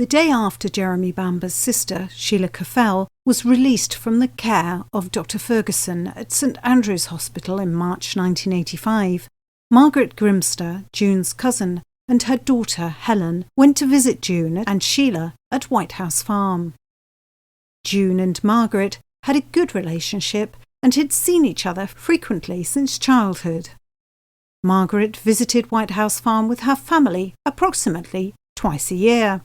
day after Jeremy Bamber's sister, Sheila Caffell, was released from the care of Dr. Ferguson at St Andrew's Hospital in March 1985, Margaret Grimster, June's cousin, and her daughter Helen went to visit June and Sheila at White House Farm. June and Margaret had a good relationship and had seen each other frequently since childhood. Margaret visited White House Farm with her family approximately twice a year.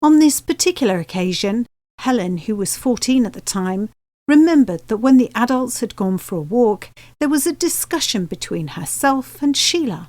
On this particular occasion, Helen, who was 14 at the time, remembered that when the adults had gone for a walk, there was a discussion between herself and Sheila.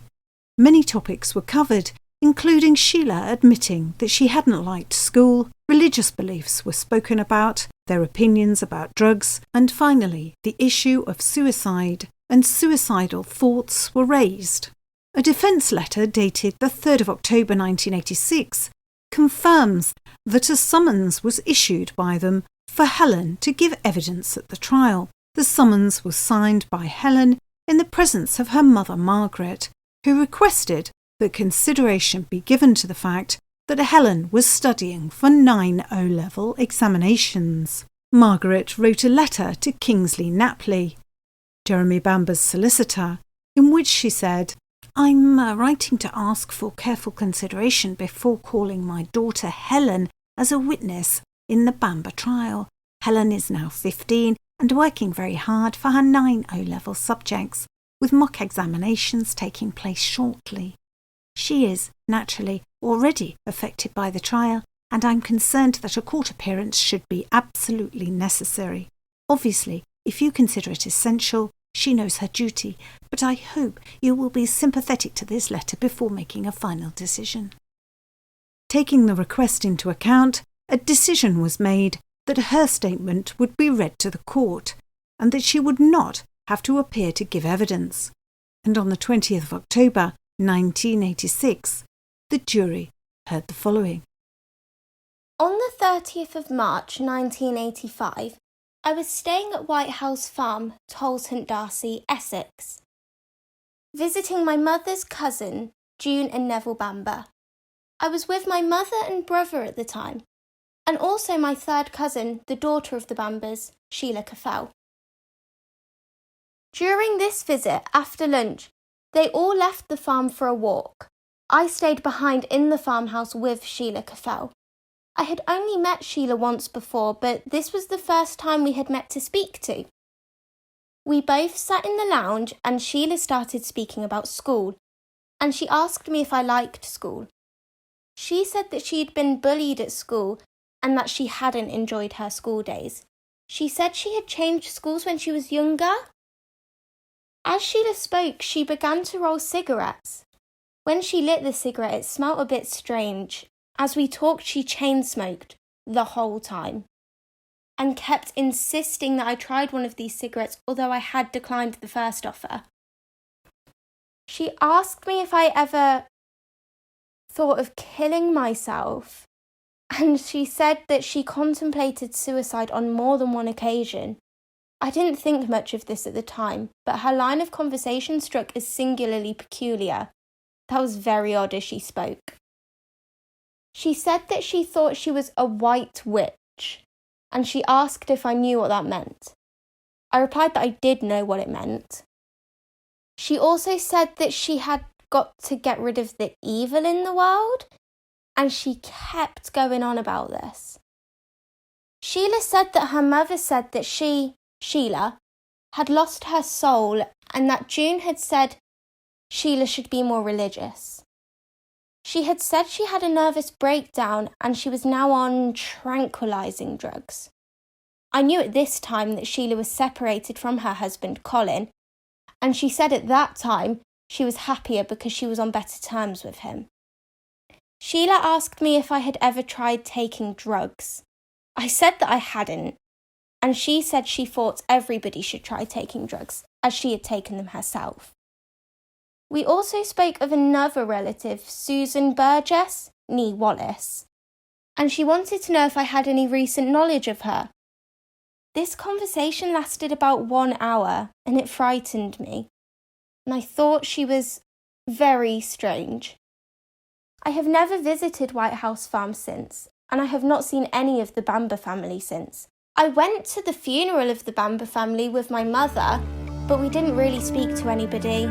Many topics were covered, including Sheila admitting that she hadn't liked school, religious beliefs were spoken about, their opinions about drugs, and finally, the issue of suicide and suicidal thoughts were raised. A defence letter dated the 3rd of October 1986 confirms that a summons was issued by them for Helen to give evidence at the trial. The summons was signed by Helen in the presence of her mother Margaret, who requested that consideration be given to the fact that Helen was studying for 9 O-level examinations. Margaret wrote a letter to Kingsley Napley, Jeremy Bamber's solicitor, in which she said, "I'm writing to ask for careful consideration before calling my daughter Helen as a witness in the Bamber trial. Helen is now 15 and working very hard for her 9 O-level subjects, with mock examinations taking place shortly. She is, naturally, already affected by the trial, and I'm concerned that a court appearance should be absolutely necessary. Obviously, if you consider it essential, she knows her duty, but I hope you will be sympathetic to this letter before making a final decision." Taking the request into account, a decision was made that her statement would be read to the court, and that she would not have to appear to give evidence. And on the 20th of October 1986, the jury heard the following. On the 30th of March 1985, I was staying at White House Farm, Toll St Darcy, Essex, visiting my mother's cousin, June and Neville Bamber. I was with my mother and brother at the time, and also my third cousin, the daughter of the Bambers, Sheila Caffell. During this visit, after lunch, they all left the farm for a walk. I stayed behind in the farmhouse with Sheila Caffell. I had only met Sheila once before, but this was the first time we had met to speak to. We both sat in the lounge and Sheila started speaking about school, and she asked me if I liked school. She said that she had been bullied at school and that she hadn't enjoyed her school days. She said she had changed schools when she was younger. As Sheila spoke, she began to roll cigarettes. When she lit the cigarette, it smelt a bit strange. As we talked, she chain-smoked the whole time and kept insisting that I tried one of these cigarettes, although I had declined the first offer. She asked me if I ever thought of killing myself, and she said that she contemplated suicide on more than one occasion. I didn't think much of this at the time, but her line of conversation struck as singularly peculiar. That was very odd as she spoke. She said that she thought she was a white witch, and she asked if I knew what that meant. I replied that I did know what it meant. She also said that she had got to get rid of the evil in the world, and she kept going on about this. Sheila said that her mother said that Sheila, had lost her soul, and that June had said Sheila should be more religious. She had said she had a nervous breakdown and she was now on tranquilizing drugs. I knew at this time that Sheila was separated from her husband, Colin, and she said at that time she was happier because she was on better terms with him. Sheila asked me if I had ever tried taking drugs. I said that I hadn't, and she said she thought everybody should try taking drugs, as she had taken them herself. We also spoke of another relative, Susan Burgess, née Wallace, and she wanted to know if I had any recent knowledge of her. This conversation lasted about 1 hour, and it frightened me, and I thought she was very strange. I have never visited White House Farm since, and I have not seen any of the Bamber family since. I went to the funeral of the Bamber family with my mother, but we didn't really speak to anybody.